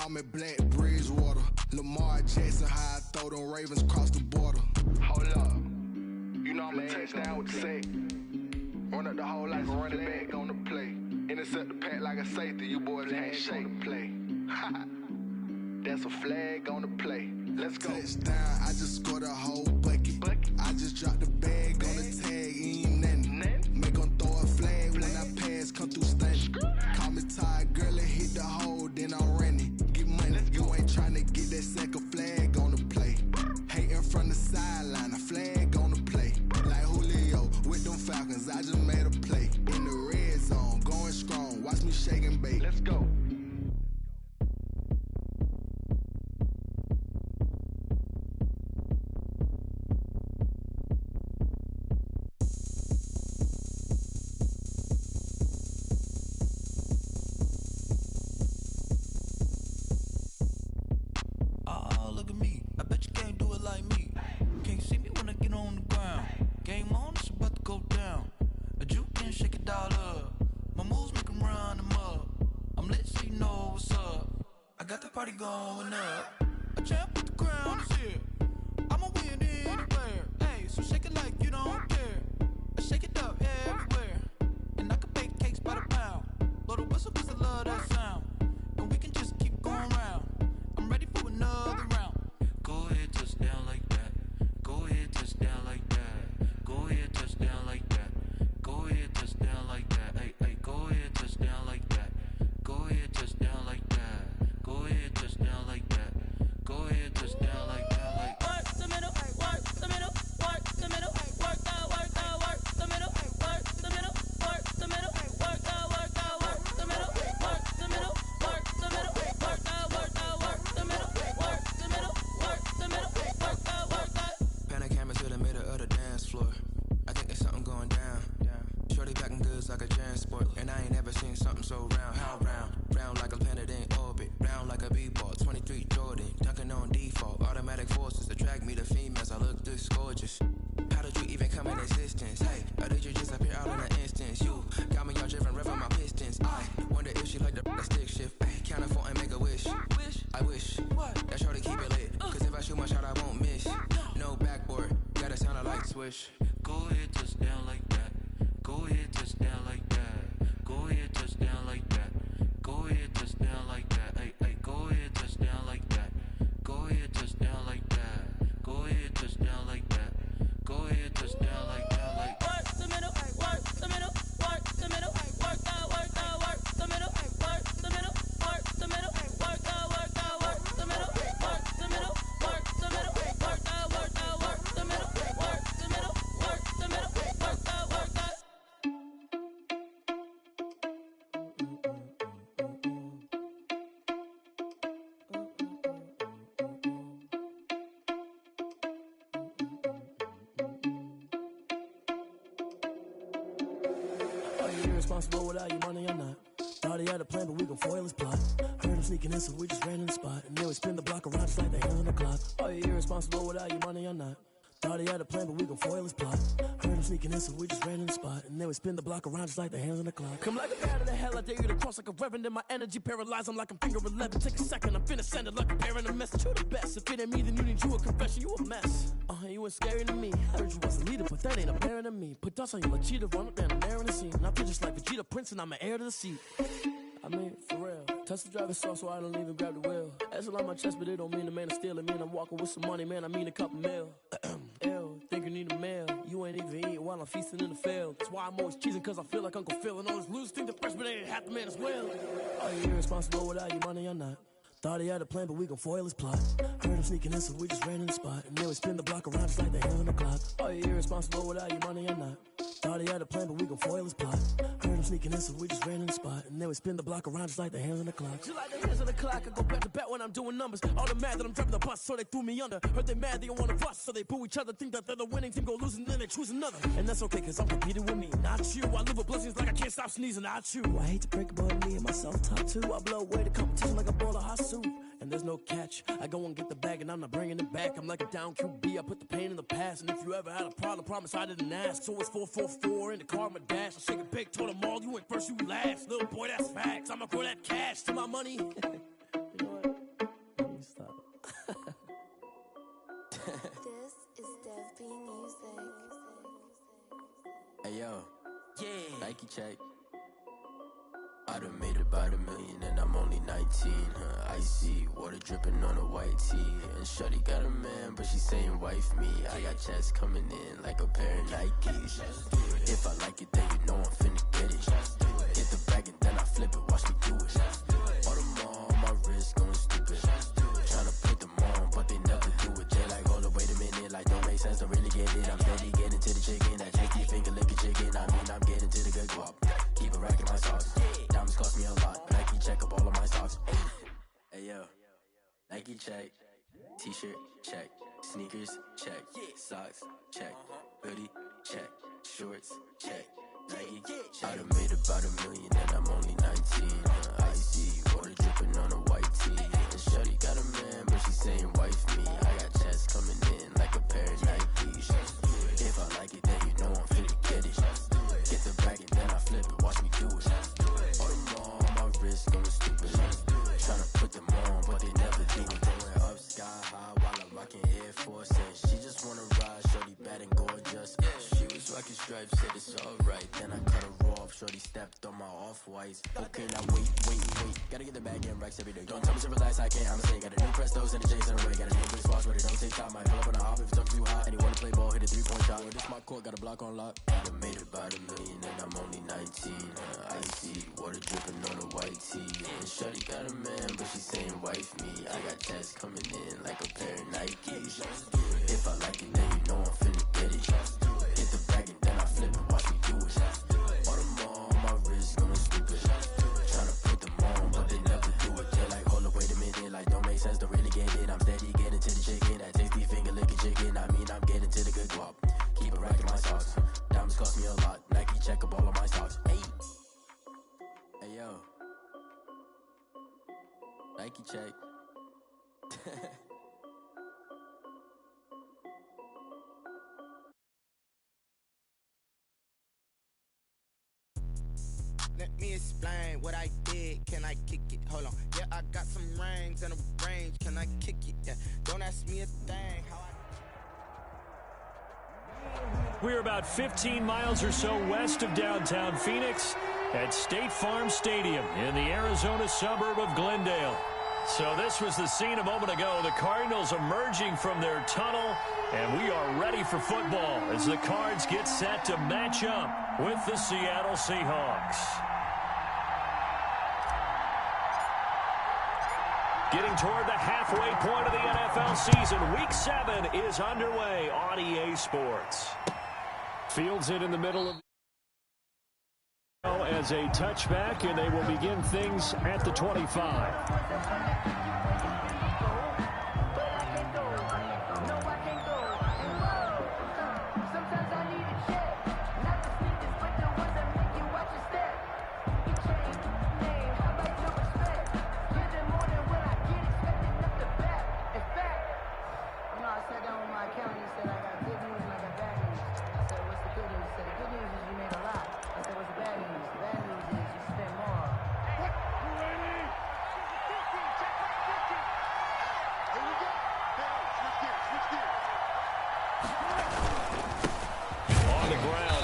call me Black Bridgewater. Lamar Jackson, how I throw them Ravens cross the border. Hold up, you know I'ma touchdown with the sack. Run up the hole like a running back on the play. Intercept the pack like a safety, you boys handshake on the play. That's a flag on the play. Let's go. Touchdown, I just scored a whole bucket. I just dropped the bag on the tag, ain't nothing. Make them throw a flag when I pass, come through stunning. Call me tired, girl, and hit the hole, then I'm running. Get money, you ain't tryna get that second flag on the play. Hating from the sideline, a flag on the play. Like Julio with them Falcons, I just made a play. In the red zone, going strong, watch me shake and bake. Let's go. Look at me, I bet you can't do it like me. Can't see me when I get on the ground. Game on, it's about to go down. A juke can shake it all up. My moves make them run them up. I'm lit so you know what's up. I got the party going up. A champ with the crown is here. I'ma win anywhere. Hey, so shake it like you don't care. I shake it up everywhere. And I can bake cakes by the pound. Blow the whistle cause I love that sound. And we can just keep going round. I'm ready for another round. Go ahead, touch down like that. Go ahead, touch down like that. Go ahead, touch down like that. Go ahead, touch down like that. Hey, hey, go ahead, touch down like that. Go ahead, touch down like that. Go ahead, touch down like that. Go ahead, touch down like that. Like work the middle, work the middle, work the middle, work the middle, work the middle, work the middle, work the middle, work the middle, work the middle, work the middle, work the middle, work the middle, work the middle, work the. Pan a camera to the middle of the dance floor. I think there's something going down. Shorty packing goods like a transport, and I ain't never seen something so round. How round? Round like a planet in orbit, round like a b-ball. 23 Jordan, dunking on default. Automatic forces attract me to females. I look this gorgeous. How did you even come in existence? Hey, or did you just appear all in an instance? You got me all driven, revving my pistons. I wonder if she like the stick shift. Ay, count it 4 and make a wish. I wish that shorty keep it lit. Cause if I shoot my shot, I won't miss. No backboard, gotta sound a like swish. Go ahead, touch down like that. Go ahead, touch down like that. Go ahead, touch down like that. Go ahead, touch down like that. Hey, hey, go ahead, touch down like that. Go ahead, touch down like that. Go ahead, touch down like that. Go ahead, touch down like that. Like work the middle, work the middle, work the middle, work the middle, work the middle, work the middle, work the middle, work the middle, work the middle, work the middle, work the middle, work the middle, work the middle, work the middle, work the middle, work the. Irresponsible without your money or not. Thought he had a plan, but we gon' foil his plot. Heard him sneaking in, so we just ran in the spot. And then we spin the block around just like the hands on the clock. Are you irresponsible without your money or not? Thought he had a plan, but we gon' foil his plot. Heard him sneaking in, so we just ran in the spot. And then we spin the block around just like the hands on the clock. Come like a bat of the hell, I dare you to cross like a reverend. In my energy paralyzed, I'm like I'm finger 11. Take a second, I'm finna send it like a parent a message. You the best, if it ain't me, then you need you a confession. You a mess, you ain't scary to me. I heard you was a leader, but that ain't apparent to me. Put dust on you like cheetah, run up down the air in the scene. And I feel just like Vegeta Prince, and I'm an heir to the seat. I mean, for real. Touch the driver's soft so I don't even grab the wheel. That's on my chest, but it don't mean the man is stealing. Mean I'm walking with some money, man, I mean a couple mil. Ew, think you need a meal. You ain't even eating while I'm feasting in the field. That's why I'm always cheesing, cause I feel like Uncle Phil. And all this losers think the freshman ain't half the man as well. Are you irresponsible without your money or not? Thought he had a plan, but we gon' foil his plot. Heard him sneaking in, so we just ran in the spot. And then we spin the block around just like the hands on the clock. Are you irresponsible without your money or not? Thought he had a plan, but we gon' foil his plot. Heard him sneaking in, so we just ran in the spot. And then we spin the block around just like the hands on the clock. Just like the hands on the clock, I go back to back when I'm doing numbers. All the mad that I'm driving the bus, so they threw me under. Heard they mad, they don't wanna bust, so they boo each other. Think that they're the winning team, go losing, then they choose another. And that's okay, cause I'm competing with me, not you. I live with blessings like I can't stop sneezing, not you. I hate to break it, but me and myself top two. I blow away the competition like a ball of hot soup. And there's no catch, I go and get the bag and I'm not bringing it back. I'm like a down QB, I put the pain in the past. And if you ever had a problem, promise I didn't ask. So it's 444 in the car, my dash. I shake it big, told them all, you went first, you last. Little boy, that's facts, I'ma grow that cash to my money. You know what? Hey yo, yeah, Nike check. I done made about $1 million and I'm only 19. Icy water dripping on a white tee. And shorty got a man, but she saying wife me. I got checks coming in like a pair of Nikes. If I like it, then you know I'm finna get it. Hit the bag and then I flip it, watch me do it. All them on my wrist going stupid. Tryna put them on, but they never do it. They like, hold up, wait a minute, like don't make sense, don't really get it. I'm steady getting to the chicken, that tasty finger licking chicken. I mean, I'm getting to the good guap. Keep a rack in my socks. Diamonds cost me a lot, but Nike check up all of my socks. Hey yo, Nike check. T-shirt check. Sneakers check. Socks check. Hoodie check. Shorts check. Nike. I done made about $1 million and I'm only 19. Icy water dripping on a white tee. And shorty got a man, but she saying wife me. I got checks coming in like a pair of Nikes. If I like it, then you know I'm finna get it. Get the bag and then I flip it, watch me do it. All them on my wrist going stupid. Tryna put them on, but they never do it. Going up sky high while I'm rocking Air Force. And she just wanna ride, shorty bad and gorgeous. She was rocking stripes, said it's alright. Then I cut her off, shorty stepped on my off-whites. Okay, now wait. Gotta get the bag and racks every day. Don't tell me to relax, I can't, I'ma say. Got a new Prestos and a J's in the way. Got a new British watch, but it don't take time. Might pull up on a hop if it's up too hot. And you wanna play ball, hit a 3-point shot. Well, this my court, got a block on lock. I done made about $1 million and I'm only 19. Icy water dripping on a white tee. And shorty got a man, but she saying wife me. I got checks coming in like a pair of Nikes. If I like it, then you know I'm finna get it. Hit the bag and then I flip it, watch me do it. All them on my wrist going stupid. Tryna put them on, but they never do it. They're like, hold up, wait a minute, like don't make sense, don't really get it. I'm steady getting to the chicken, that tasty finger licking chicken. I mean, I'm getting to the good guap. Keep a rack in my socks. Diamonds cost me a lot. Nike check up all of my socks. Hey yo, Nike check. Let me explain what I did. Can I kick it? Hold on. Yeah, I got some rings and a range. Can I kick it? Yeah. Don't ask me a thing. We're about 15 miles or so west of downtown Phoenix at State Farm Stadium in the Arizona suburb of Glendale. So this was the scene a moment ago. The Cardinals emerging from their tunnel, and we are ready for football as the Cards get set to match up with the Seattle Seahawks. Getting toward the halfway point of the NFL season, Week 7 is underway on EA Sports. Fields it in the middle of as a touchback, and they will begin things at the 25.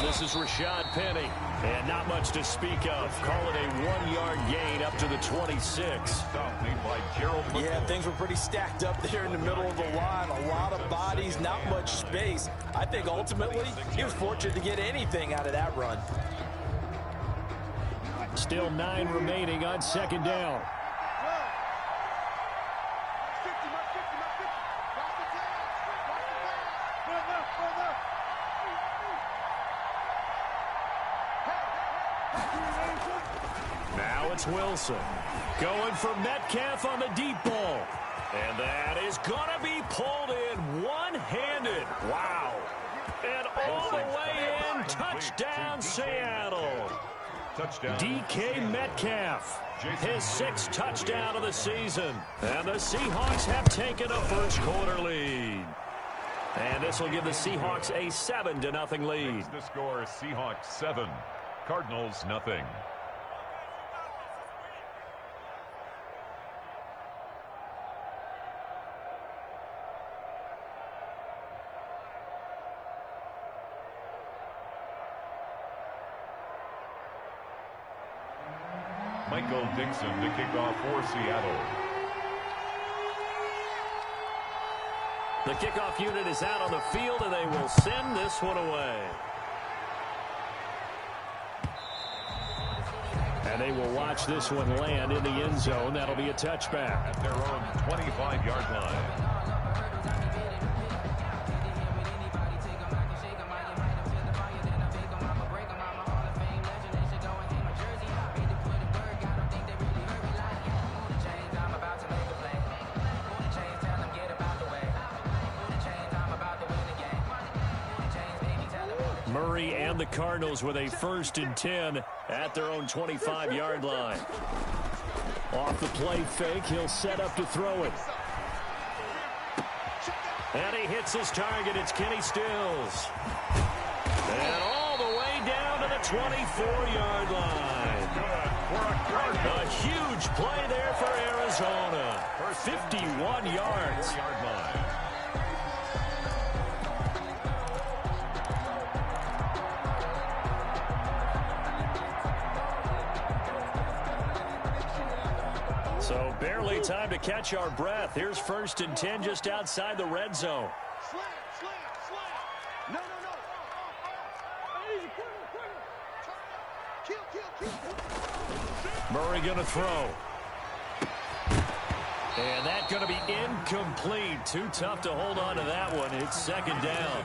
This is Rashad Penny, and not much to speak of. Call it a 1-yard gain up to the 26. Yeah, things were pretty stacked up there in the middle of the line. A lot of bodies, not much space. I think ultimately he was fortunate to get anything out of that run. Still 9 remaining on second down. Now it's Wilson going for Metcalf on the deep ball. And that is going to be pulled in one-handed. Wow. And all the way in, touchdown Seattle. DK Metcalf, his 6th touchdown of the season. And the Seahawks have taken a first quarter lead. And this will give the Seahawks a 7-0 lead. The score is Seahawks 7, Cardinals 0. Michael Dixon to kick off for Seattle. The kickoff unit is out on the field, and they will send this one away. And they will watch this one land in the end zone. That'll be a touchback. At their own 25-yard line. Murray and the Cardinals with a 1st and 10 at their own 25-yard line. Off the play fake, he'll set up to throw it. And he hits his target. It's Kenny Stills. And all the way down to the 24-yard line. A huge play there for Arizona. 51 yards. So barely time to catch our breath. Here's 1st and 10 just outside the red zone. Murray going to throw. And that's going to be incomplete. Too tough to hold on to that one. It's 2nd down.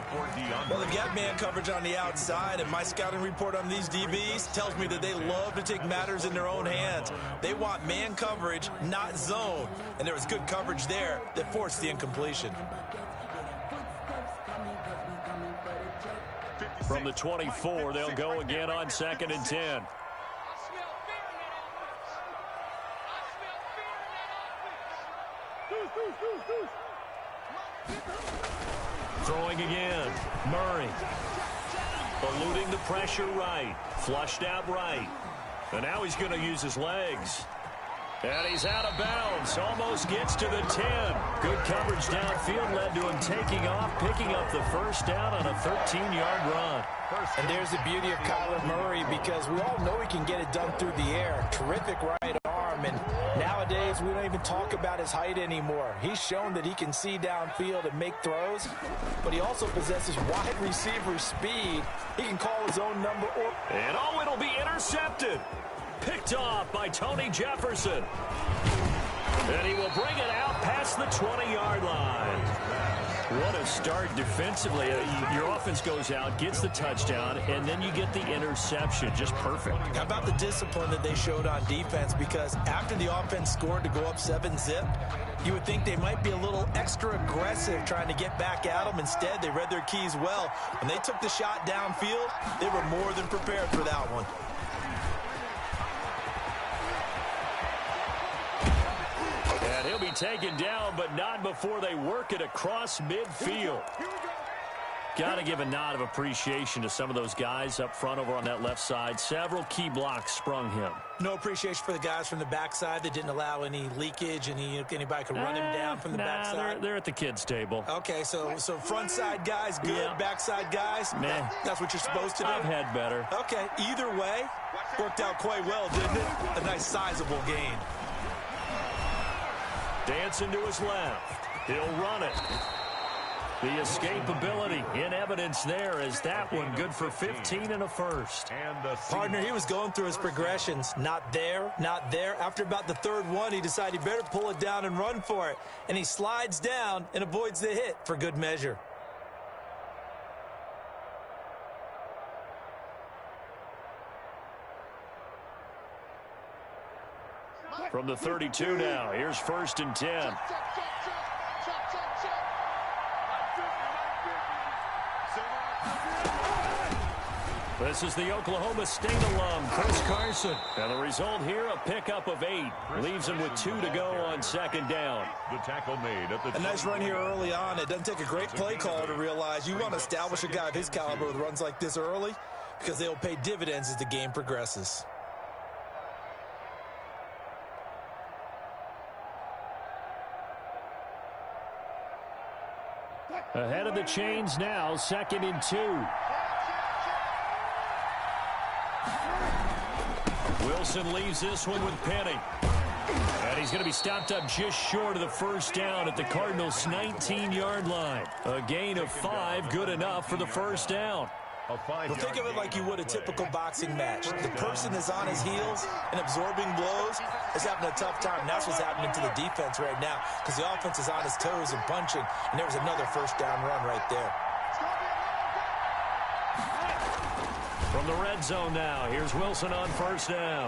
Well, they've got man coverage on the outside, and my scouting report on these DBs tells me that they love to take matters in their own hands. They want man coverage, not zone. And there was good coverage there that forced the incompletion. From the 24, they'll go again on 2nd and 10. Throwing again. Murray. Eluding the pressure right. Flushed out right. And now he's going to use his legs. And he's out of bounds. Almost gets to the 10. Good coverage downfield led to him taking off, picking up the 1st down on a 13-yard run. And there's the beauty of Kyler Murray, because we all know he can get it done through the air. Terrific right arm, and nowadays we don't even talk about his height anymore. He's shown that he can see downfield and make throws, but he also possesses wide receiver speed. He can call his own number. And it'll be intercepted. Picked off by Tony Jefferson. And he will bring it out past the 20-yard line. What a start defensively. Your offense goes out, gets the touchdown, and then you get the interception. Just perfect. How about the discipline that they showed on defense? Because after the offense scored to go up 7-zip, you would think they might be a little extra aggressive trying to get back at them. Instead, they read their keys well. When they took the shot downfield, they were more than prepared for that one. And he'll be taken down, but not before they work it across midfield. Got to give a nod of appreciation to some of those guys up front over on that left side. Several key blocks sprung him. No appreciation for the guys from the backside that didn't allow any leakage, and anybody could run him down from the backside. They're at the kids' table. Okay, so front side guys good, yeah. Backside guys, man, that's what you're supposed to do. I've had better. Okay, either way, worked out quite well, didn't it? A nice sizable gain. Dancing to his left. He'll run it. The escapability in evidence there as that one good for 15 and a 1st. Partner, he was going through his progressions. Not there, not there. After about the 3rd one, he decided he better pull it down and run for it. And he slides down and avoids the hit for good measure. From the 32 now, here's 1st and 10. This is the Oklahoma State alum, Chris Carson. And the result here, a pickup of 8. Leaves him with 2 to go on 2nd down. The tackle made at the a nice run here early on. It doesn't take a great play caller to realize you want to establish a guy of his caliber with runs like this early, because they'll pay dividends as the game progresses. Ahead of the chains now, 2nd and 2. Wilson leaves this one with Penny. And he's going to be stopped up just short of the first down at the Cardinals' 19-yard line. A gain of 5, good enough for the first down. Well, think of it like you would a typical boxing match. The person is on his heels and absorbing blows is having a tough time. And that's what's happening to the defense right now because the offense is on his toes and punching, and there was another first down run right there. From the red zone now, here's Wilson on first down.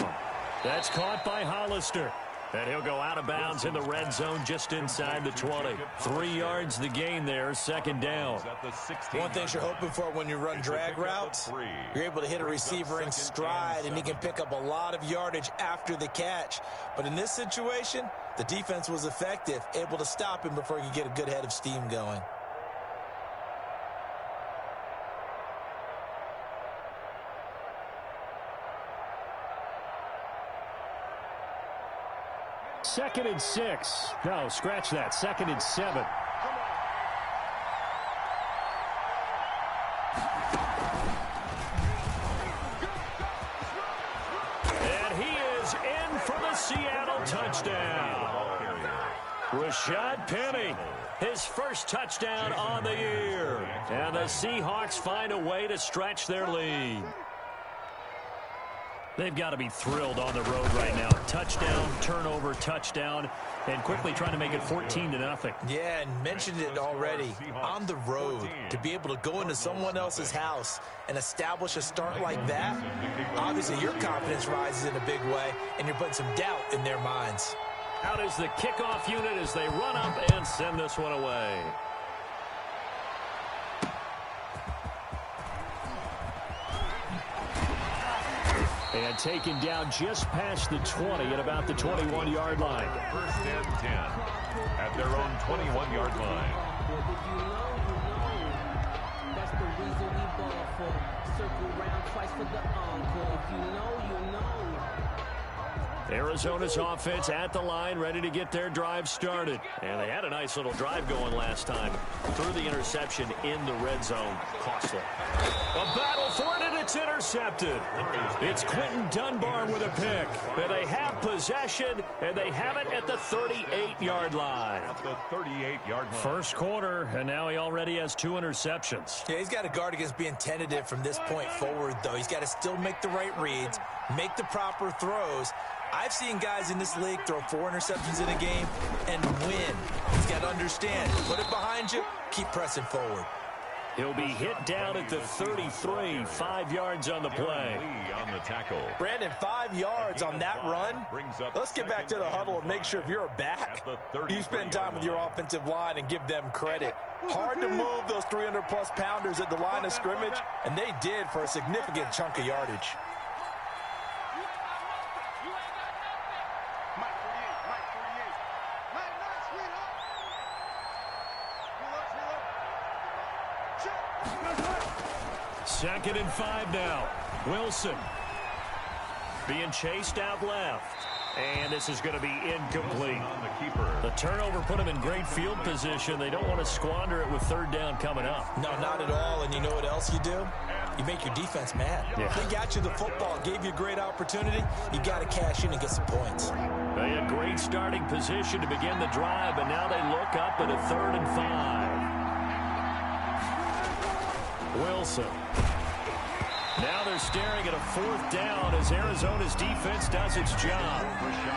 That's caught by Hollister. And he'll go out of bounds in the red zone just inside the 20. 3 yards the gain there, second down. One thing you're hoping for when you run drag routes, you're able to hit a receiver in stride, and he can pick up a lot of yardage after the catch. But in this situation, the defense was effective, able to stop him before he could get a good head of steam going. Second and 6. No, scratch that. Second and 7. And he is in for the Seattle touchdown. Rashad Penny, his first touchdown on the year. And the Seahawks find a way to stretch their lead. They've got to be thrilled on the road right now. Touchdown, turnover, touchdown, and quickly trying to make it 14-0. Yeah, and mentioned it already. On the road, to be able to go into someone else's house and establish a start like that, obviously your confidence rises in a big way, and you're putting some doubt in their minds. Out is the kickoff unit as they run up and send this one away. And taken down just past the 20 at about the 21-yard line. First and 10 at their own 21-yard line. That's the reason we ball for. Circle round twice for the encore. If you know, you know. Arizona's offense at the line, ready to get their drive started. And they had a nice little drive going last time. Through the interception in the red zone. Costly. A battle for it, and it's intercepted. It's Quentin Dunbar with a pick. And they have possession, and they have it at the 38-yard line. At the 38-yard line. First quarter, and now he already has 2 interceptions. Yeah, he's got to guard against being tentative from this point forward, though. He's got to still make the right reads, make the proper throws. I've seen guys in this league throw 4 interceptions in a game and win. He's got to understand, put it behind you, keep pressing forward. He'll be hit down at the 33, 5 yards on the play. On the tackle. Brandon, 5 yards on that run. Let's get back to the huddle and make sure if you're a back, you spend time with your offensive line and give them credit. Hard to move those 300-plus pounders at the line of scrimmage, and they did for a significant chunk of yardage. Second and 5 now. Wilson being chased out left. And this is going to be incomplete. The turnover put him in great field position. They don't want to squander it with third down coming up. No, not at all. And you know what else you do? You make your defense mad. Yeah. They got you the football, gave you a great opportunity. You got to cash in and get some points. They had great starting position to begin the drive, but now they look up at a 3rd and 5. Wilson. Now they're staring at a 4th down as Arizona's defense does its job.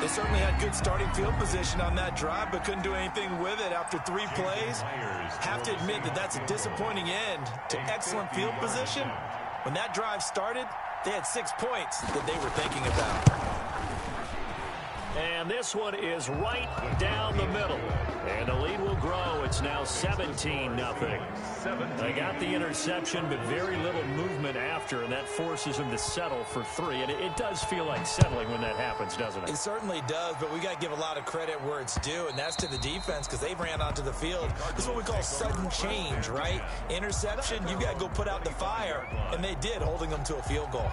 They certainly had good starting field position on that drive, but couldn't do anything with it after 3 plays. Have to admit that that's a disappointing end to excellent field position. When that drive started, they had 6 points that they were thinking about. And this one is right down the middle. And the lead will grow. It's now 17-0. They got the interception, but very little movement after, and that forces them to settle for 3. And it does feel like settling when that happens, doesn't it? It certainly does, but we got to give a lot of credit where it's due, and that's to the defense because they ran onto the field. This is what we call sudden change, right? Interception, you got to go put out the fire, and they did, holding them to a field goal.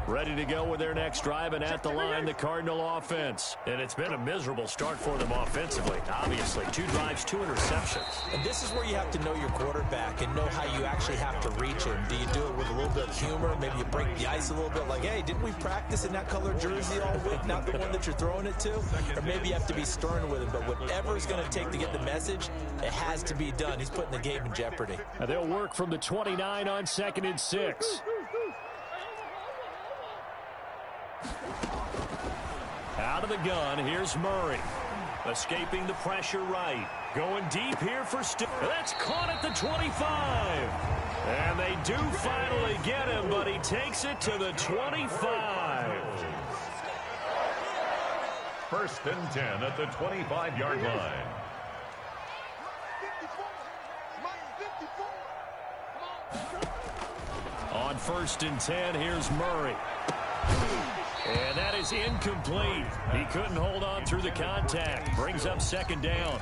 Ready to go with their next drive, and at the line, the Cardinal offense. And it's been a miserable start for them offensively. Obviously, 2 drives, 2 interceptions. And this is where you have to know your quarterback and know how you actually have to reach him. Do you do it with a little bit of humor? Maybe you break the ice a little bit, like, hey, didn't we practice in that color jersey all week, not the one that you're throwing it to? Or maybe you have to be stern with him, but whatever it's going to take to get the message, it has to be done. He's putting the game in jeopardy. And they'll work from the 29 on 2nd and 6. Out of the gun, here's Murray. Escaping the pressure right. Going deep here for that's caught at the 25. And they do finally get him, but he takes it to the 25. 1st and 10 at the 25-yard line. On 1st and 10, here's Murray. And that is incomplete. He couldn't hold on through the contact. Brings up 2nd down.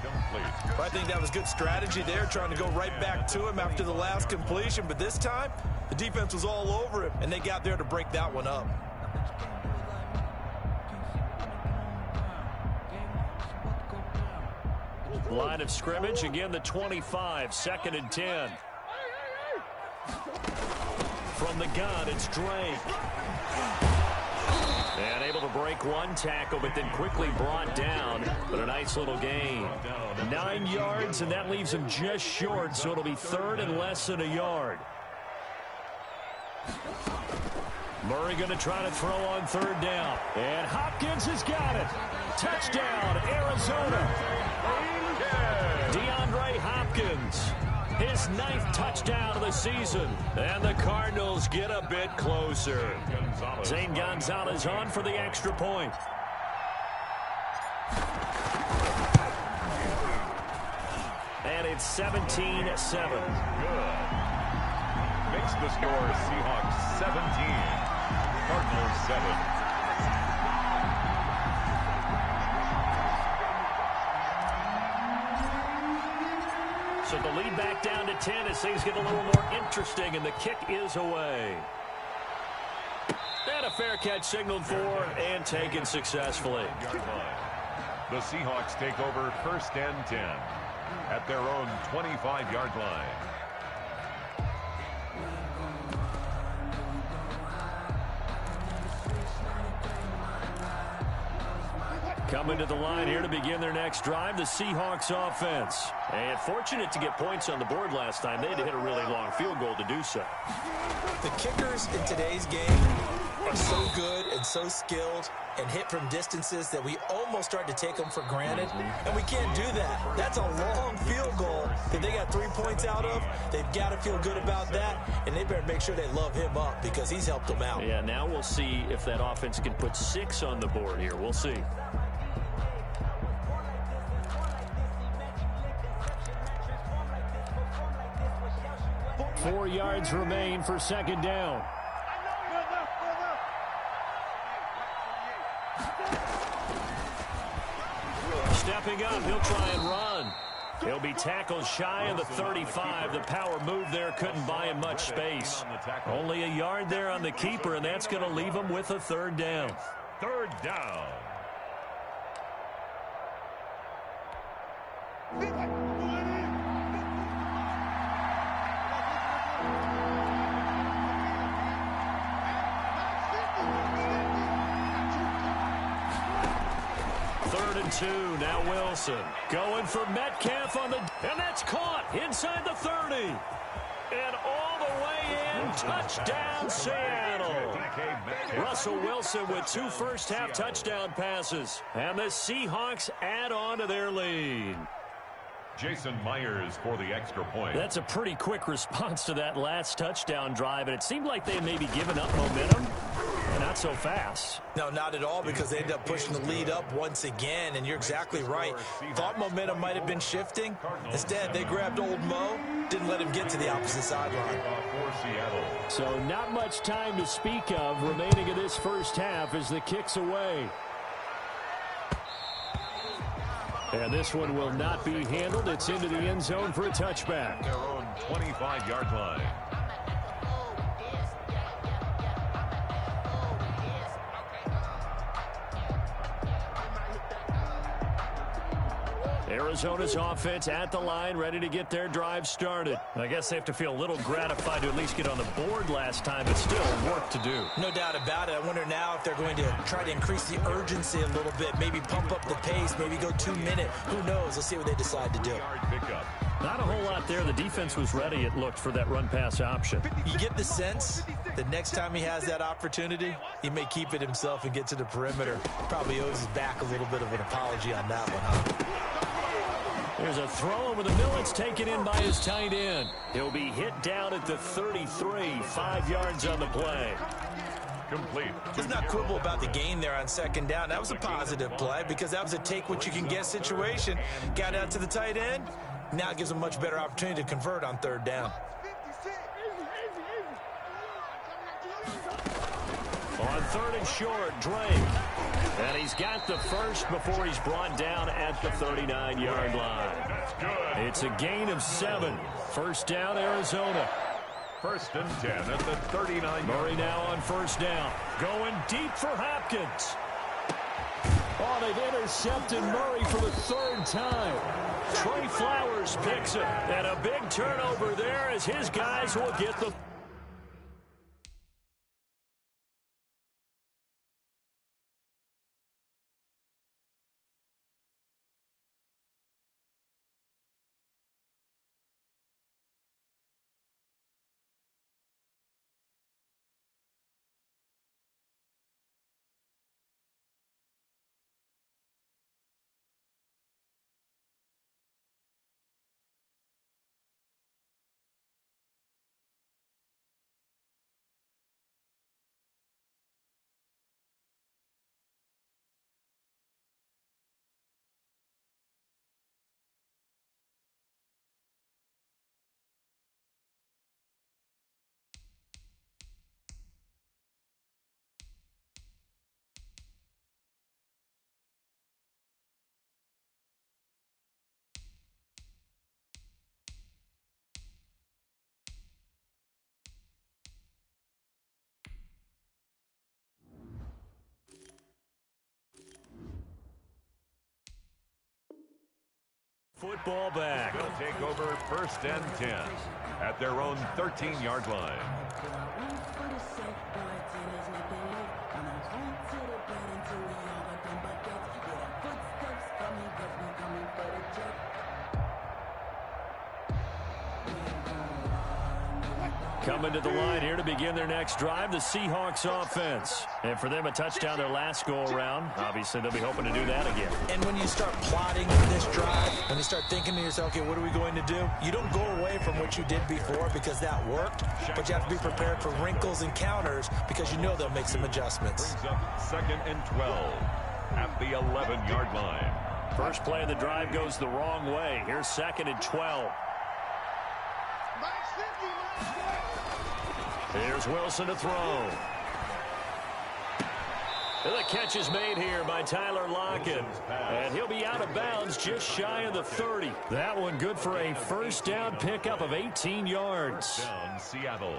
I think that was good strategy there, trying to go right back to him after the last completion. But this time, the defense was all over him, and they got there to break that one up. Line of scrimmage, again the 25, 2nd and 10. From the gun, it's Drake. And able to break one tackle, but then quickly brought down. But a nice little gain. 9 yards, and that leaves him just short, so it'll be 3rd and less than a yard. Murray going to try to throw on 3rd down. And Hopkins has got it. Touchdown, Arizona. DeAndre Hopkins. His 9th touchdown of the season. And the Cardinals get a bit closer. Zane Gonzalez on for the extra point. And it's 17-7. Good. Makes the score Seahawks 17. Cardinals 7. So the lead back down to 10 as things get a little more interesting, and the kick is away. And a fair catch signaled for and taken successfully. The Seahawks take over 1st and 10 at their own 25-yard line. Coming to the line here to begin their next drive, the Seahawks offense. And fortunate to get points on the board last time. They had to hit a really long field goal to do so. The kickers in today's game are so good and so skilled and hit from distances that we almost start to take them for granted. And we can't do that. That's a long field goal that they got 3 points out of. They've got to feel good about that, and they better make sure they love him up because he's helped them out. Yeah, now we'll see if that offense can put 6 on the board here. We'll see. Four yards remain for 2nd down. Stepping up, he'll try and run. He'll be tackled shy of the 35. The power move there couldn't buy him much space. Only a yard there on the keeper, and that's going to leave him with a 3rd down. 3rd down. Two, now Wilson going for Metcalf on the, and that's caught inside the 30. And all the way in, touchdown Seattle. Russell Wilson with 2 first-half touchdown passes. And the Seahawks add on to their lead. Jason Myers for the extra point. That's a pretty quick response to that last touchdown drive, and it seemed like they may be giving up momentum. Not so fast. No, not at all, because they ended up pushing the lead up once again, and you're exactly right. Thought momentum might have been shifting. Instead, they grabbed old Mo, didn't let him get to the opposite sideline. So not much time to speak of remaining in this first half as the kick's away. And this one will not be handled. It's into the end zone for a touchback. Their own 25-yard line. Arizona's offense at the line, ready to get their drive started. I guess they have to feel a little gratified to at least get on the board last time, but still work to do. No doubt about it. I wonder now if they're going to try to increase the urgency a little bit, maybe pump up the pace, maybe go 2 minute. Who knows? Let's see what they decide to do. Not a whole lot there. The defense was ready, it looked, for that run-pass option. You get the sense that next time he has that opportunity, he may keep it himself and get to the perimeter. Probably owes his back a little bit of an apology on that one, huh? There's a throw over the middle. It's taken in by his tight end. He'll be hit down at the 33, 5 yards on the play. Complete. Let's not quibble about the gain there on second down. That was a positive play because that was a take-what-you-can-get situation. Got out to the tight end. Now it gives him a much better opportunity to convert on third down. On third and short, Drake. And he's got the first before he's brought down at the 39-yard line. That's good. It's a gain of 7. First down, Arizona. First and 10 at the 39. Murray now on first down. Going deep for Hopkins. Oh, they've intercepted Murray for the 3rd time. Trey Flowers picks it. And a big turnover there as his guys will get the... Football back. They'll take over first and 10 at their own 13-yard line. Coming to the line here to begin their next drive, the Seahawks offense. And for them, a touchdown their last go-around. Obviously, they'll be hoping to do that again. And when you start plotting this drive, when you start thinking to yourself, okay, what are we going to do? You don't go away from what you did before because that worked, but you have to be prepared for wrinkles and counters because you know they'll make some adjustments. Brings up 2nd and 12 at the 11-yard line. First play of the drive goes the wrong way. Here's 2nd and 12. Here's Wilson to throw. And the catch is made here by Tyler Lockett. And he'll be out of bounds just shy of the 30. That one good for a first down pickup of 18 yards. First down, Seattle.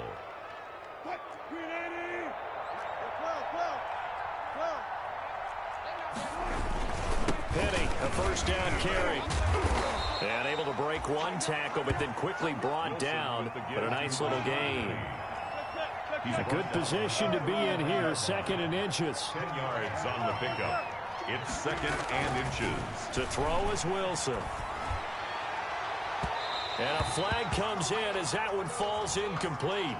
Penny, a first down carry. And able to break one tackle, but then quickly brought down. But a nice little gain. A good position to be in here, 2nd and inches. 10 yards on the pickup. It's 2nd and inches. To throw is Wilson. And a flag comes in as that one falls incomplete.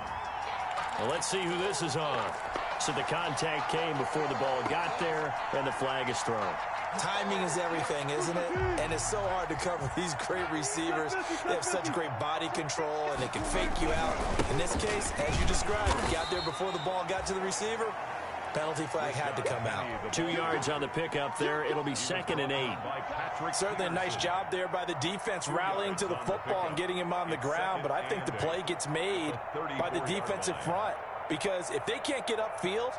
Well, let's see who this is on. So the contact came before the ball got there, and the flag is thrown. Timing is everything, isn't it? And it's so hard to cover these great receivers. They have such great body control, and they can fake you out. In this case, as you described, got there before the ball got to the receiver. Penalty flag had to come out. 2 yards on the pickup there. It'll be 2nd and 8. Certainly a nice job there by the defense rallying to the football and getting him on the ground, but I think the play gets made by the defensive front because if they can't get upfield,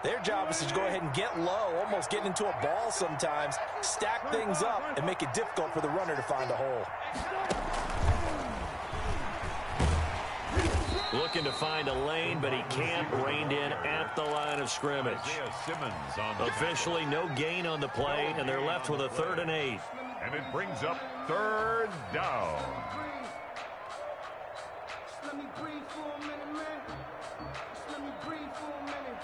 their job is to go ahead and get low, almost get into a ball sometimes, stack things up, and make it difficult for the runner to find a hole. Looking to find a lane, but he can't. Reined in at the line of scrimmage. Simmons on Officially no gain on the play, and they're left with a 3rd and 8. And it brings up third down. Just let me breathe for a minute, man. Just let me breathe for a minute.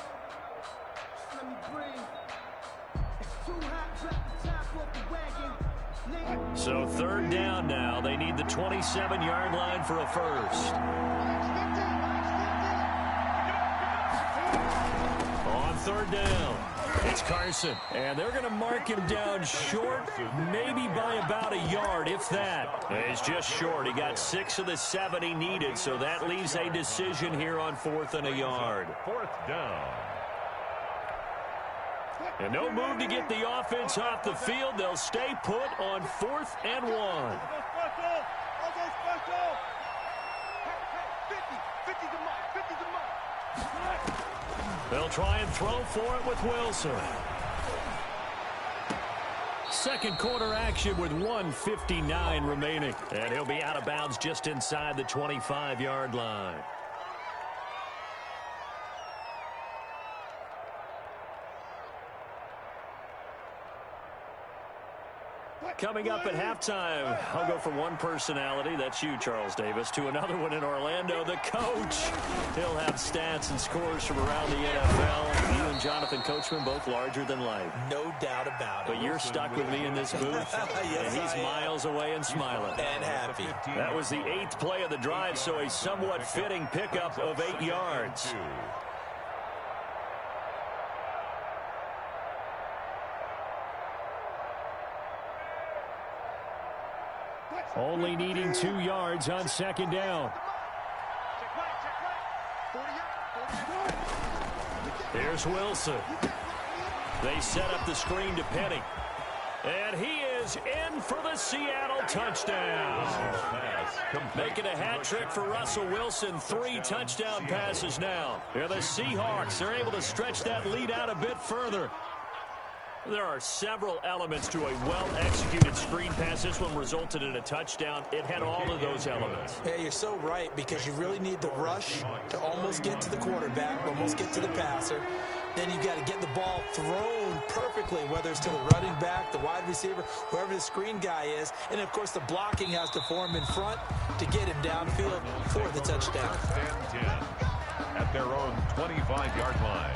Just let me breathe. It's too hot, drop the top off the wagon. So third down now. They need the 27-yard line for a first. On third down, it's Carson. And they're going to mark him down short, maybe by about a yard, if that. He's just short. He got 6 of the 7 he needed, so that leaves a decision here on 4th and a yard. Fourth down. And no move to get the offense off the field. They'll stay put on 4th and 1. They'll try and throw for it with Wilson. Second quarter action with 1:59 remaining. And he'll be out of bounds just inside the 25-yard line. Coming up at halftime, I'll go from one personality, that's you, Charles Davis, to another one in Orlando, the coach. He'll have stats and scores from around the NFL. You and Jonathan Coachman, both larger than life. No doubt about it. But you're stuck with me in this booth, yes, and he's miles away and smiling. And happy. That was the 8th play of the drive, so a somewhat fitting pickup of 8 yards. Only needing 2 yards on second down. Here's Wilson. They set up the screen to Penny. And he is in for the Seattle touchdown. Making a hat trick for Russell Wilson. 3 touchdown passes now. Here the Seahawks are able to stretch that lead out a bit further. There are several elements to a well-executed screen pass. This one resulted in a touchdown. It had all of those elements. Yeah, you're so right, because you really need the rush to almost get to the quarterback, almost get to the passer. Then you've got to get the ball thrown perfectly, whether it's to the running back, the wide receiver, whoever the screen guy is. And, of course, the blocking has to form in front to get him downfield for the touchdown. First and 10 at their own 25-yard line.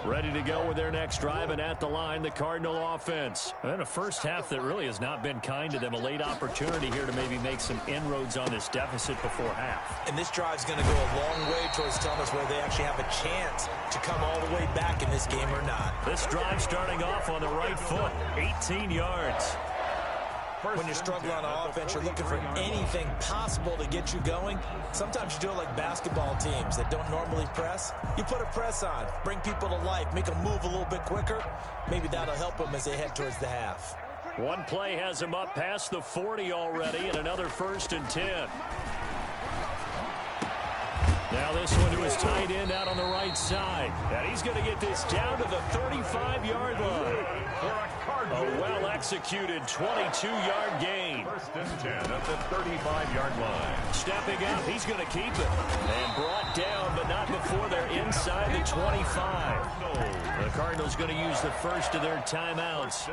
Ready to go with their next drive, and at the line, the Cardinal offense. And a first half that really has not been kind to them. A late opportunity here to maybe make some inroads on this deficit before half. And this drive's going to go a long way towards telling us whether they actually have a chance to come all the way back in this game or not. This drive starting off on the right foot, 18 yards. When you struggle on offense, you're looking for anything possible to get you going. Sometimes you do it like basketball teams that don't normally press. You put a press on, bring people to life, make them move a little bit quicker. Maybe that'll help them as they head towards the half. One play has them up past the 40 already, and another 1st and 10. Now this one to his tight end out on the right side. And he's going to get this down to the 35-yard line. A well-executed 22-yard gain. 1st and 10 at the 35-yard line. Stepping up, he's going to keep it. And brought down, but not before they're inside the 25. The Cardinals going to use the first of their timeouts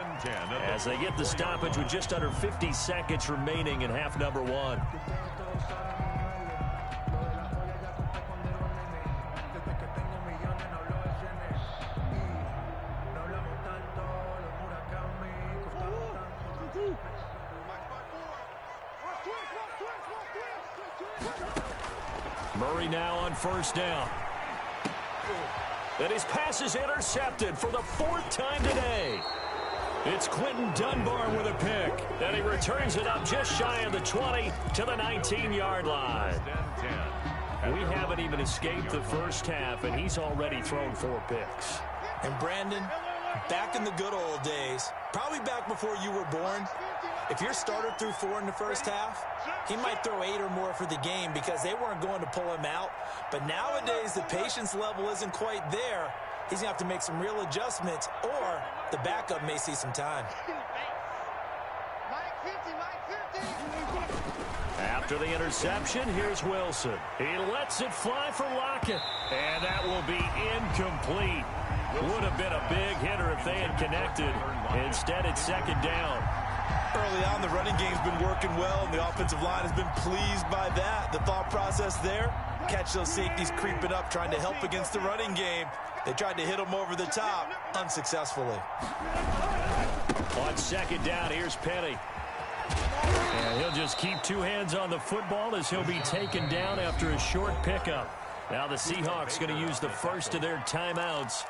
as they get the stoppage with just under 50 seconds remaining in half number 1. Murray now on 1st down. And his pass is intercepted for the 4th time today. It's Quentin Dunbar with a pick. And he returns it up just shy of the 20 to the 19-yard line. We haven't even escaped the first half, and he's already thrown 4 picks. And Brandon, back in the good old days, probably back before you were born, if your starter threw 4 in the first half, he might throw 8 or more for the game because they weren't going to pull him out. But nowadays, the patience level isn't quite there. He's going to have to make some real adjustments, or the backup may see some time. After the interception, here's Wilson. He lets it fly for Lockett. And that will be incomplete. Would have been a big hitter if they had connected. Instead, it's second down. Early on, the running game's been working well, and the offensive line has been pleased by that. The thought process there, catch those safeties creeping up, trying to help against the running game. They tried to hit them over the top, unsuccessfully. On second down, here's Penny. And he'll just keep two hands on the football as he'll be taken down after a short pickup. Now the Seahawks going to use the first of their timeouts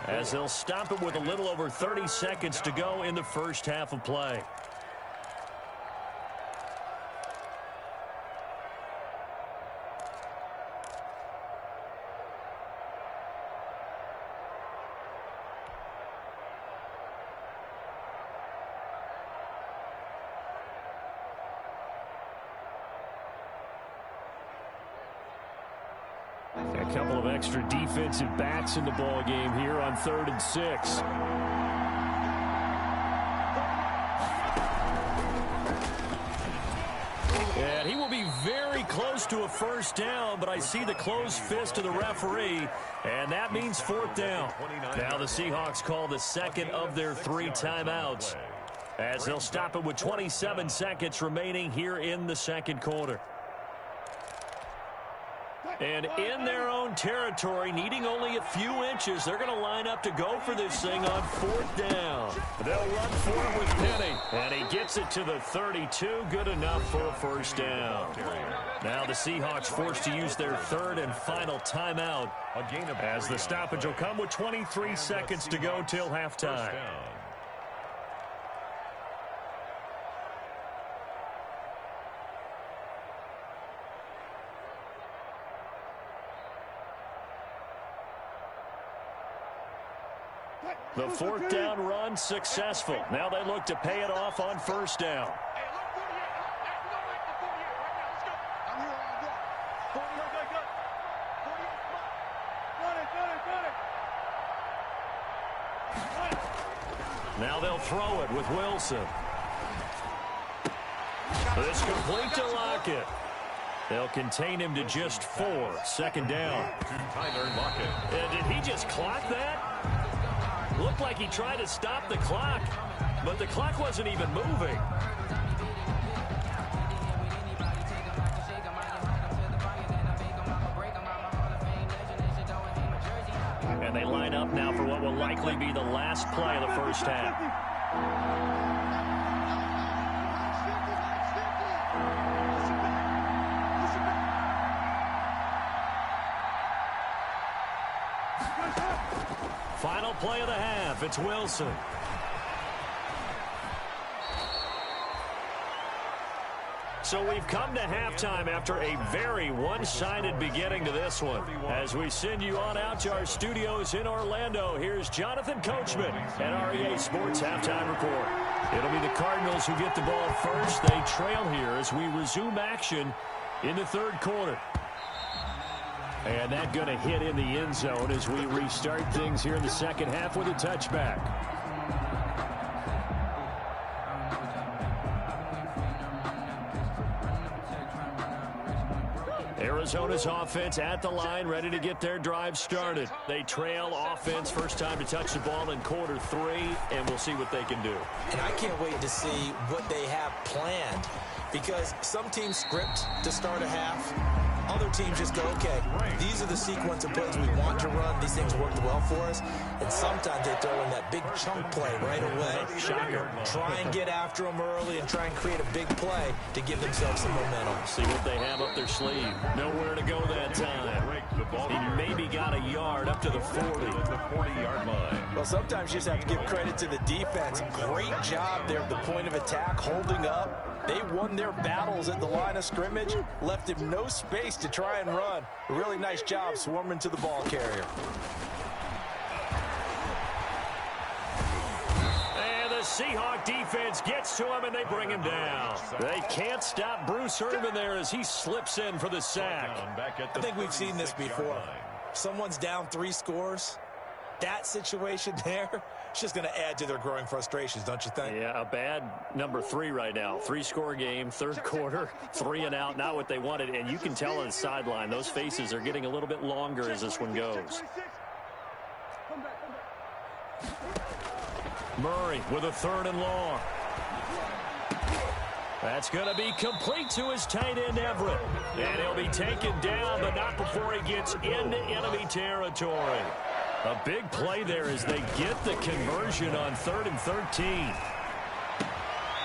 as they'll stop it with a little over 30 seconds to go in the first half of play. A couple of extra defensive backs in the ball game here on 3rd and 6. And he will be very close to a first down, but I see the closed fist of the referee, and that means 4th down. Now the Seahawks call the second of their 3 timeouts as they'll stop it with 27 seconds remaining here in the second quarter. And in their own territory, needing only a few inches, they're going to line up to go for this thing on 4th down. They'll run for it with Penny, and he gets it to the 32. Good enough for a first down. Now the Seahawks forced to use their 3rd and final timeout as the stoppage will come with 23 seconds to go till halftime. The 4th down run successful. Now they look to pay it off on 1st down. Now they'll throw it with Wilson. It's complete to Lockett. They'll contain him to just 4. 2nd down. Tyler Lockett. Did he just clock that? Looked like he tried to stop the clock, but the clock wasn't even moving. And they line up now for what will likely be the last play of the first half. Final play of the half. It's Wilson. So we've come to halftime after a very one-sided beginning to this one. As we send you on out to our studios in Orlando, here's Jonathan Coachman at REA Sports Halftime Report. It'll be the Cardinals who get the ball first. They trail here as we resume action in the 3rd quarter. And that going to hit in the end zone as we restart things here in the second half with a touchback. Arizona's offense at the line, ready to get their drive started. They trail offense, first time to touch the ball in quarter 3, and we'll see what they can do. And I can't wait to see what they have planned, because some teams script to start a half. Other teams just go, okay, these are the sequence of plays we want to run. These things worked well for us. And sometimes they throw in that big chunk play right away. Shocker. Try and get after them early and try and create a big play to give themselves some momentum. See what they have up their sleeve. Nowhere to go that time. He maybe got a yard up to the 40. The 40-yard line. Well, sometimes you just have to give credit to the defense. Great job there at the point of attack, holding up. They won their battles at the line of scrimmage, left him no space to try and run. A really nice job swarming to the ball carrier. And the Seahawk defense gets to him, and they bring him down. They can't stop Bruce Irvin there as he slips in for the sack. I think we've seen this before. Someone's down 3 scores. that situation there, it's just going to add to their growing frustrations, don't you think? Yeah, a bad number 3 right now. 3-score game, third quarter, 3 and out, not what they wanted. And you can tell on the sideline, those faces are getting a little bit longer as this one goes. Murray with a 3rd and long. That's going to be complete to his tight end, Everett. And he'll be taken down, but not before he gets into enemy territory. A big play there as they get the conversion on 3rd and 13.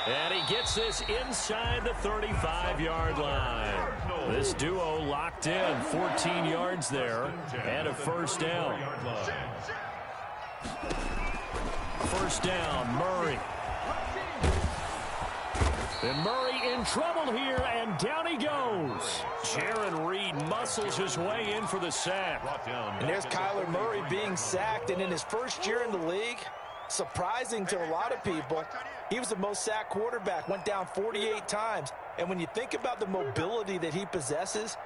And he gets this inside the 35-yard line. This duo locked in, 14 yards there, and a first down. First down, Murray. And Murray in trouble here, and down he goes. Jaron Reed muscles his way in for the sack. And there's Kyler Murray being sacked, and in his first year in the league, surprising to a lot of people, he was the most sacked quarterback, went down 48 times. And when you think about the mobility that he possesses,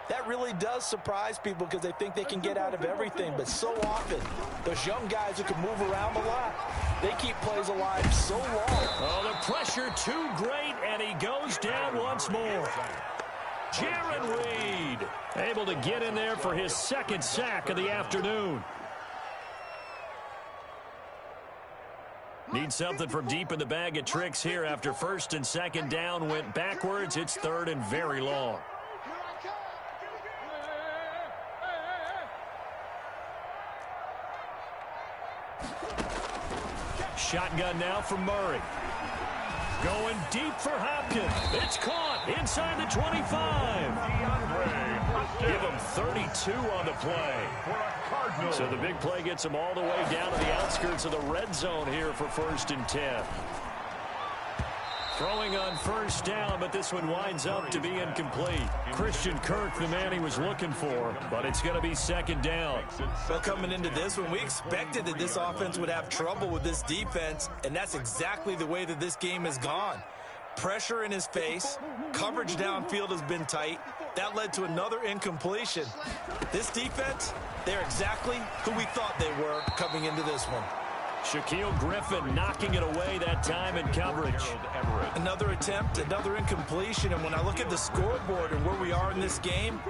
that really does surprise people because they think they can get out of everything. But so often, those young guys who can move around a lot, they keep plays alive so long. Oh, the pressure too great, and he goes down once more. Jaron Reed able to get in there for his 2nd sack of the afternoon. Need something from deep in the bag of tricks here after 1st and 2nd down went backwards. It's 3rd and very long. Shotgun now for Murray. Going deep for Hopkins. It's caught inside the 25. Give him 32 on the play. So the big play gets him all the way down to the outskirts of the red zone here for 1st and 10. Throwing on 1st down, but this one winds up to be incomplete. Christian Kirk, the man he was looking for, but it's going to be 2nd down. Well, coming into this one, we expected that this offense would have trouble with this defense, and that's exactly the way that this game has gone. Pressure in his face, coverage downfield has been tight. That led to another incompletion. This defense, they're exactly who we thought they were coming into this one. Shaquille Griffin knocking it away that time in coverage. Another attempt, another incompletion, and when I look at the scoreboard and where we are in this game,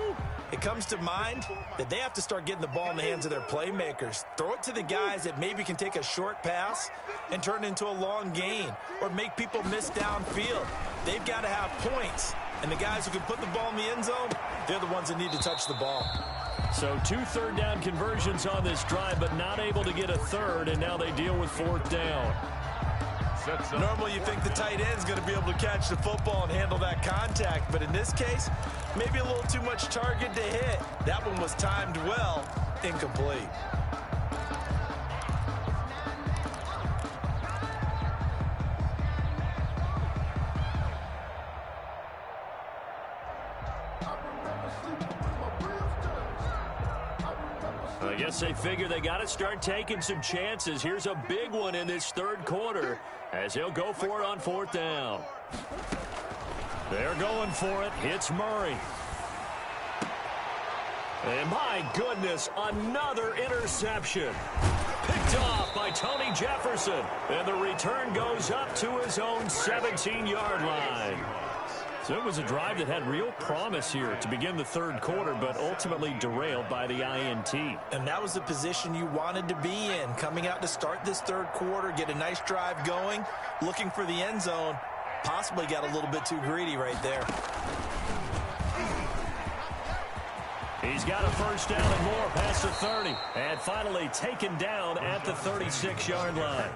it comes to mind that they have to start getting the ball in the hands of their playmakers. Throw it to the guys that maybe can take a short pass and turn it into a long gain or make people miss downfield. They've got to have points, and the guys who can put the ball in the end zone, they're the ones that need to touch the ball. So 2 3rd down conversions on this drive, but not able to get a 3rd, and now they deal with 4th down. Normally you think the tight end's going to be able to catch the football and handle that contact, but in this case, maybe a little too much target to hit. That one was timed well, incomplete. I guess they figure they got to start taking some chances. Here's a big one in this 3rd quarter as he'll go for it on 4th down. They're going for it. It's Murray. And my goodness, another interception. Picked off by Tony Jefferson. And the return goes up to his own 17-yard line. So it was a drive that had real promise here to begin the 3rd quarter, but ultimately derailed by the INT. And that was the position you wanted to be in, coming out to start this 3rd quarter, get a nice drive going, looking for the end zone. Possibly got a little bit too greedy right there. He's got a 1st down and more past the 30. And finally taken down at the 36-yard line.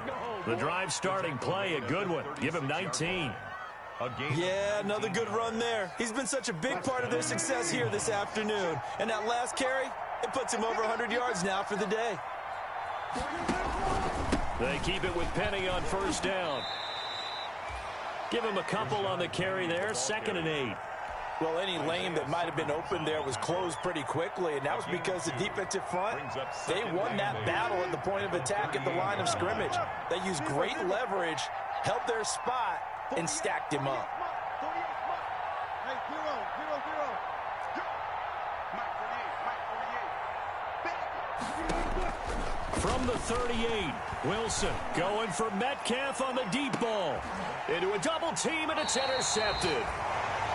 The drive starting play, a good one. Give him 19. Yeah, another good run there. He's been such a big part of their success here this afternoon. And that last carry, it puts him over 100 yards now for the day. They keep it with Penny on 1st down. Give him a couple on the carry there, 2nd and 8. Well, any lane that might have been open there was closed pretty quickly, and that was because the defensive front, they won that battle at the point of attack at the line of scrimmage. They used great leverage, held their spot, and stacked him up. From the 38, Wilson going for Metcalf on the deep ball. Into a double team, and it's intercepted.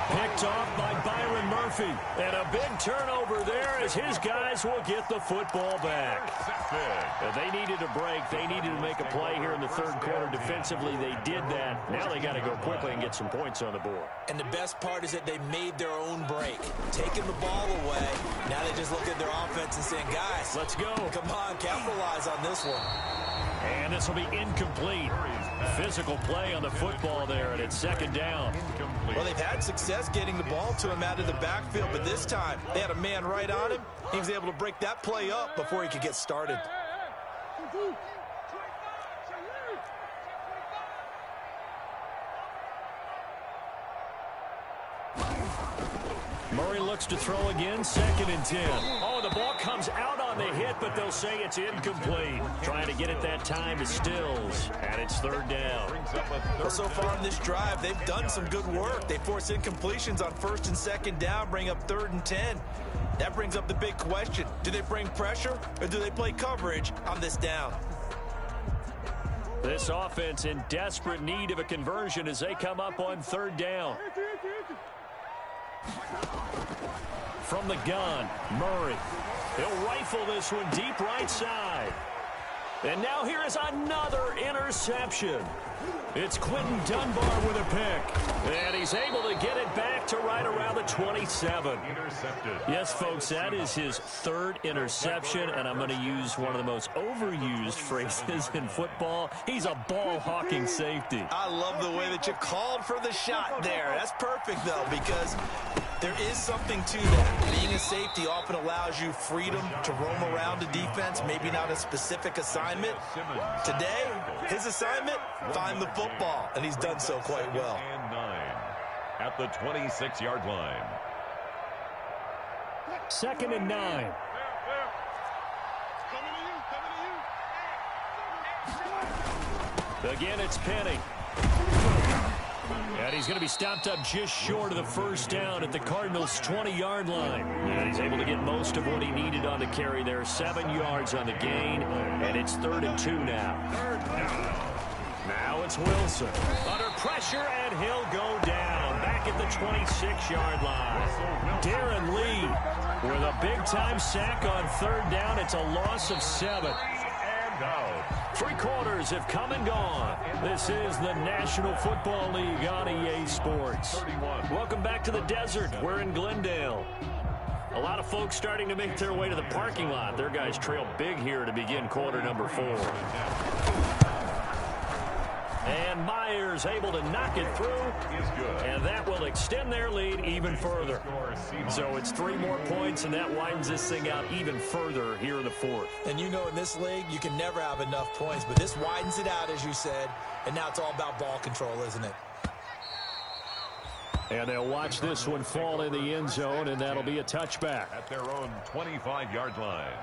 Picked off by Byron Murphy. And a big turnover there as his guys will get the football back. They needed a break. They needed to make a play here in the third quarter. Defensively, they did that. Now they got to go quickly and get some points on the board. And the best part is that they made their own break. Taking the ball away. Now they just look at their offense and saying, guys, let's go. Come on, capitalize on this one. And this will be incomplete. Physical play on the football there, and it's second down. Well, they've had success getting the ball to him out of the backfield, but this time they had a man right on him. He was able to break that play up before he could get started. Murray looks to throw again, 2nd and 10. Oh, the ball comes out on the hit, but they'll say it's incomplete. Trying to get it that time to Stills, and it's 3rd down. Well, so far in this drive, they've done some good work. They force incompletions on 1st and 2nd down, bring up 3rd and 10. That brings up the big question. Do they bring pressure, or do they play coverage on this down? This offense in desperate need of a conversion as they come up on 3rd down. From the gun, Murray. He'll rifle this one deep right side. And now here is another interception. It's Quentin Dunbar with a pick. And he's able to get it back to right around the 27. Intercepted. Yes, folks, that is his 3rd interception, and I'm going to use one of the most overused phrases in football. He's a ball-hawking safety. I love the way that you called for the shot there. That's perfect, though, because there is something to that. Being a safety often allows you freedom to roam around a defense, maybe not a specific assignment. Today, his assignment, find the football, and he's done so quite well. And 9 at the 26-yard line. 2nd and 9. Again, it's Penny. And he's going to be stopped up just short of the 1st down at the Cardinals' 20-yard line. And he's able to get most of what he needed on the carry there. 7 yards on the gain, and it's 3rd and 2 now. Now it's Wilson. Under pressure, and he'll go down. Back at the 26-yard line. Darren Lee with a big-time sack on 3rd down. It's a loss of 7. 3 quarters have come and gone. This is the National Football League on EA Sports. Welcome back to the desert. We're in Glendale. A lot of folks starting to make their way to the parking lot. Their guys trail big here to begin quarter number 4. And Myers able to knock it through, and that will extend their lead even further. So it's 3 more points, and that widens this thing out even further here in the 4th. And you know in this league, you can never have enough points, but this widens it out, as you said, and now it's all about ball control, isn't it? And they'll watch this one fall in the end zone, and that'll be a touchback. At their own 25-yard line.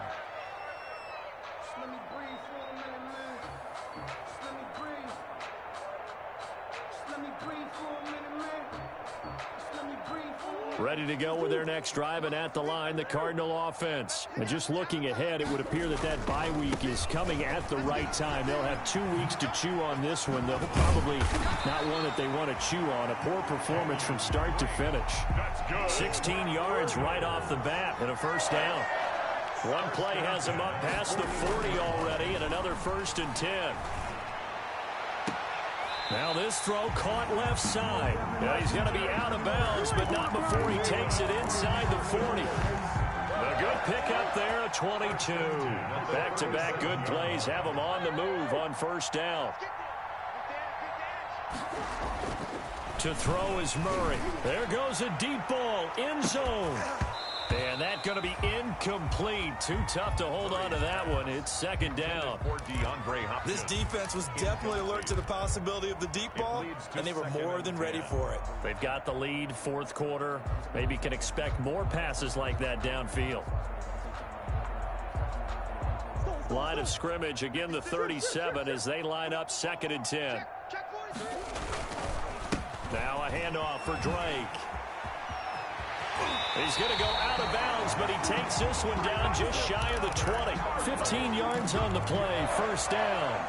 Ready to go with their next drive, and at the line, the Cardinal offense. And just looking ahead, it would appear that that bye week is coming at the right time. They'll have 2 weeks to chew on this one. They'll probably not one that they want to chew on. A poor performance from start to finish. 16 yards right off the bat and a 1st down. One play has him up past the 40 already, and another 1st and 10. Now this throw caught left side. Now he's going to be out of bounds, but not before he takes it inside the 40. A good pickup there, a 22. Back-to-back good plays have him on the move on 1st down. To throw is Murray. There goes a deep ball, end zone. And that's going to be incomplete. Too tough to hold on to that one. It's 2nd down. This defense was definitely alert to the possibility of the deep ball, and they were more than ready for it. They've got the lead, 4th quarter. Maybe can expect more passes like that downfield. Line of scrimmage, again the 37 as they line up 2nd and 10. Now a handoff for Drake. He's going to go out of bounds, but he takes this one down just shy of the 20. 15 yards on the play, first down.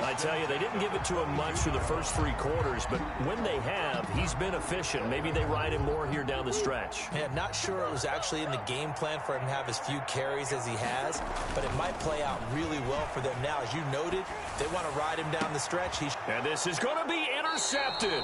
I tell you, they didn't give it to him much for the first 3 quarters, but when they have, he's been efficient. Maybe they ride him more here down the stretch. Yeah, not sure it was actually in the game plan for him to have as few carries as he has, but it might play out really well for them now. As you noted, they want to ride him down the stretch. And this is going to be intercepted.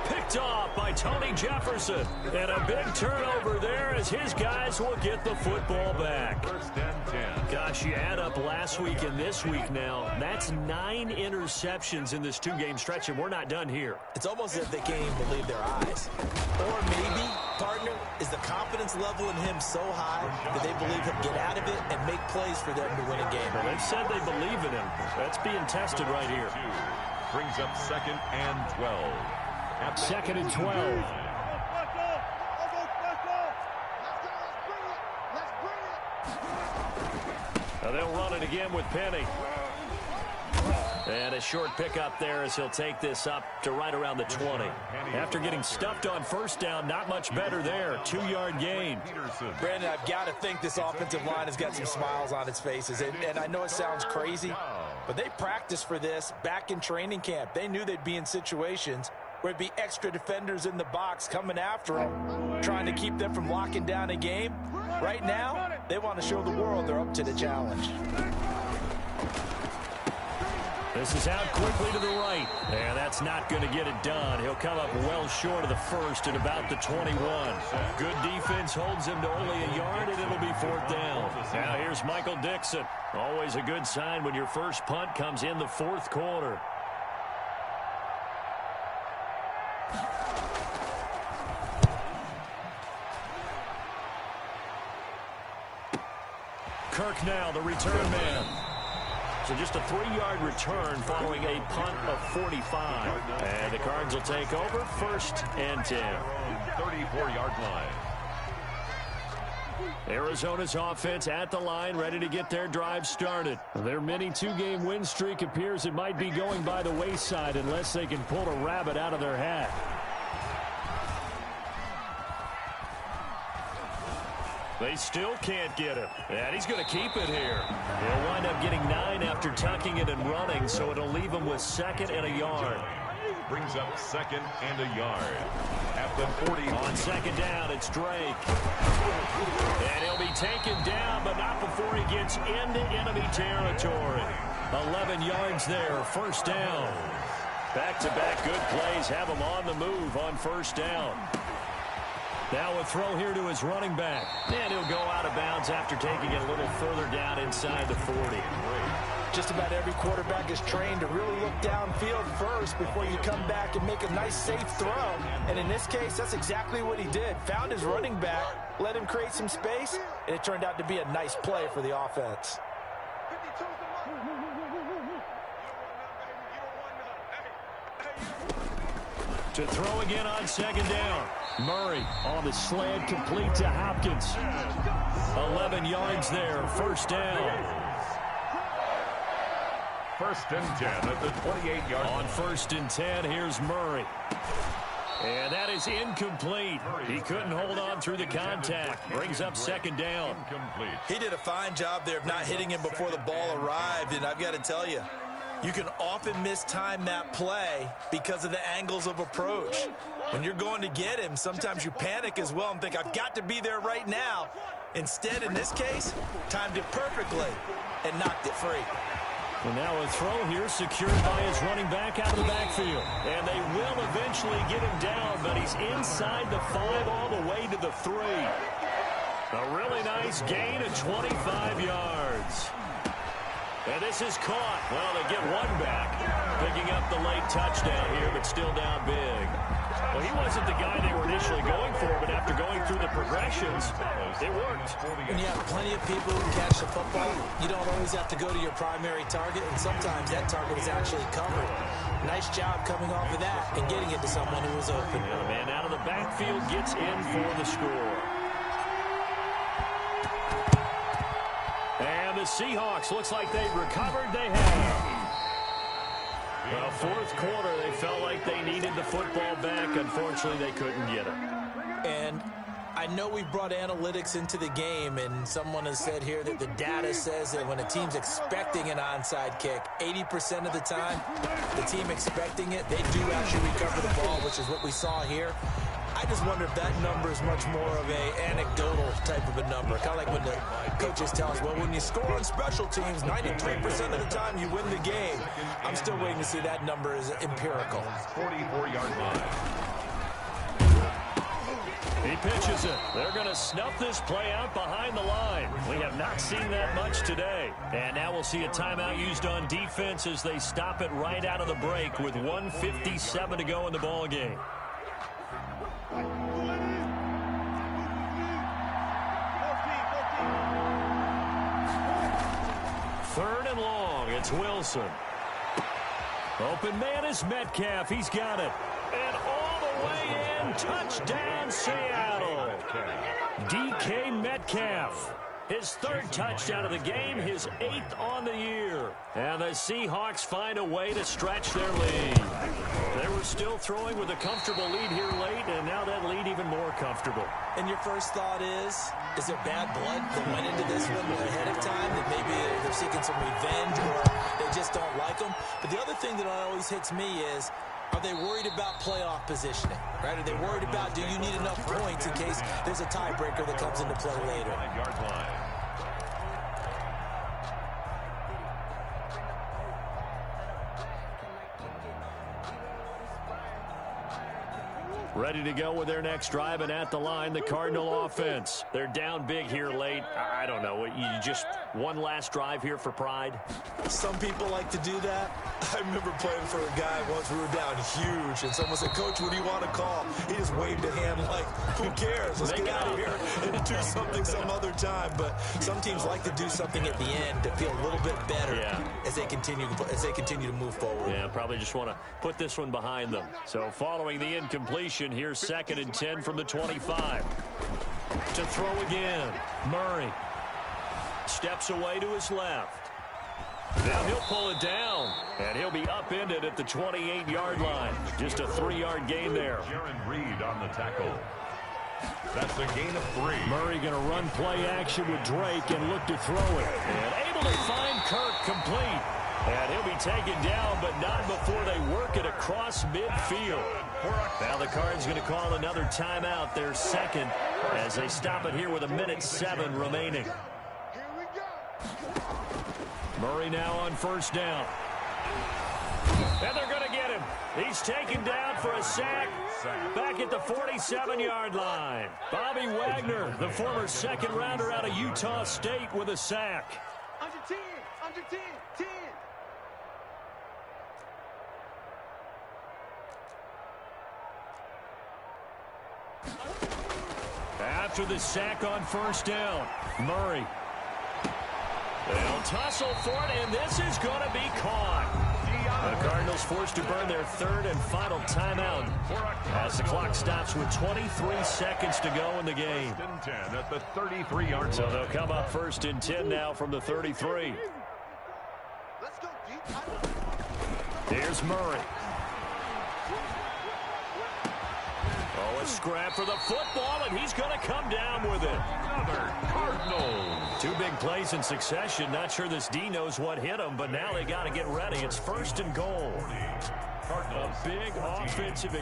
Picked off by Tony Jefferson. And a big turnover there as his guys will get the football back. First and 10. Gosh, you add up last week and this week now. That's 9 interceptions in this 2-game stretch, and we're not done here. It's almost as if they can't even believe their eyes. Or maybe, partner, is the confidence level in him so high that they believe he'll get out of it and make plays for them to win a game. Well, they've said they believe in him. That's being tested right here. Brings up 2nd and 12. At 2nd and 12. Now they'll run it again with Penny. And a short pickup there as he'll take this up to right around the 20. After getting stuffed on first down, not much better there. 2-yard gain. Brandon, I've got to think this offensive line has got some smiles on its faces. And I know it sounds crazy, but they practiced for this back in training camp. They knew they'd be in situations where it'd be extra defenders in the box coming after them, trying to keep them from locking down a game. Right now, they want to show the world they're up to the challenge. This is out quickly to the right. And that's not going to get it done. He'll come up well short of the first at about the 21. Good defense holds him to only a yard, and it'll be 4th down. Now here's Michael Dixon. Always a good sign when your first punt comes in the 4th quarter. Kirk now, the return man. So just a 3-yard return following a punt of 45. And the Cards will take over 1st and 10. 34-yard line. Arizona's offense at the line, ready to get their drive started. Their mini 2-game win streak appears it might be going by the wayside unless they can pull a rabbit out of their hat. They still can't get him. And he's going to keep it here. He'll wind up getting 9 after tucking it and running, so it'll leave him with 2nd and a yard. Brings up 2nd and a yard. At the 40. On 2nd down, it's Drake. And he'll be taken down, but not before he gets into enemy territory. 11 yards there, 1st down. Back-to-back good plays have him on the move on 1st down. Now a throw here to his running back. And he'll go out of bounds after taking it a little further down inside the 40. Just about every quarterback is trained to really look downfield first before you come back and make a nice, safe throw. And in this case, that's exactly what he did. Found his running back, let him create some space, and it turned out to be a nice play for the offense. To throw again on 2nd down. Murray on the slant, complete to Hopkins. 11 yards there, 1st down. 1st and 10 at the 28-yard line. On 1st and 10, here's Murray. And that is incomplete. He couldn't hold on through the contact. Brings up 2nd down. He did a fine job there of not hitting him before the ball arrived, and I've got to tell you, you can often mistime that play because of the angles of approach. When you're going to get him, sometimes you panic as well and think, I've got to be there right now. Instead, in this case, timed it perfectly and knocked it free. Well, now a throw here secured by his running back out of the backfield. And they will eventually get him down, but he's inside the 5 all the way to the 3. A really nice gain of 25 yards. And this is caught. Well, they get one back. Picking up the late touchdown here, but still down big. Well, he wasn't the guy they were initially going for, but after going through the progressions, it worked. When you have plenty of people who can catch the football, you don't always have to go to your primary target, and sometimes that target is actually covered. Nice job coming off of that and getting it to someone who was open. And the man out of the backfield gets in for the score. And the Seahawks, looks like they've recovered. They have. Well, 4th quarter, they felt like they needed the football back. Unfortunately, they couldn't get it. And I know we've brought analytics into the game, and someone has said here that the data says that when a team's expecting an onside kick, 80% of the time, the team expecting it, they do actually recover the ball, which is what we saw here. I just wonder if that number is much more of a anecdotal type of a number. Kind of like when the coaches tell us, well, when you score on special teams, 93% of the time you win the game. I'm still waiting to see that number is empirical. 44-yard line. He pitches it. They're going to snuff this play out behind the line. We have not seen that much today. And now we'll see a timeout used on defense as they stop it right out of the break with 1:57 to go in the ball game. Third and long. It's Wilson. Open man is Metcalf. He's got it. And all the way in. Touchdown, Seattle. DK Metcalf. His third touchdown of the game, his 8th on the year. And the Seahawks find a way to stretch their lead. They were still throwing with a comfortable lead here late, and now that lead even more comfortable. And your first thought is there bad blood that went into this one ahead of time, that maybe they're seeking some revenge or they just don't like them? But the other thing that always hits me is, are they worried about playoff positioning? Right? Are they worried about, do you need enough points in case there's a tiebreaker that comes into play later? 5-yard line. Ready to go with their next drive, and at the line, the Cardinal offense. They're down big here late. I don't know. You just one last drive here for pride? Some people like to do that. I remember playing for a guy once. We were down huge, and someone said, Coach, what do you want to call? He just waved a hand like, who cares? Let's get out of here and do something some other time. But some teams like to do something at the end to feel a little bit better as they continue to move forward. Yeah, probably just want to put this one behind them. So following the incompletion, here's 2nd and 10 from the 25. To throw again. Murray steps away to his left. Now he'll pull it down, and he'll be upended at the 28-yard line. Just a 3-yard gain there. Jaron Reed on the tackle. That's a gain of 3. Murray going to run play action with Drake and look to throw it. And able to find Kirk complete. And he'll be taken down, but not before they work it across midfield. Now the Cards going to call another timeout, their second, as they stop it here with 1:07 remaining. Murray now on first down. And they're going to get him. He's taken down for a sack back at the 47-yard line. Bobby Wagner, the former second-rounder out of Utah State, with a sack. Under 10, 10. After the sack on first down, Murray. They'll tussle for it, and this is going to be caught. The Cardinals forced to burn their third and final timeout as the clock stops with 23 seconds to go in the game. 1st and 10 at the 33-yard line. So they'll come up 1st and 10 now from the 33. Let's go deep. Here's Murray. Oh, a scrap for the football, and he's going to come down with it. Another Cardinals. 2 big plays in succession. Not sure this D knows what hit him, but now they got to get ready. It's 1st and goal. A big offensive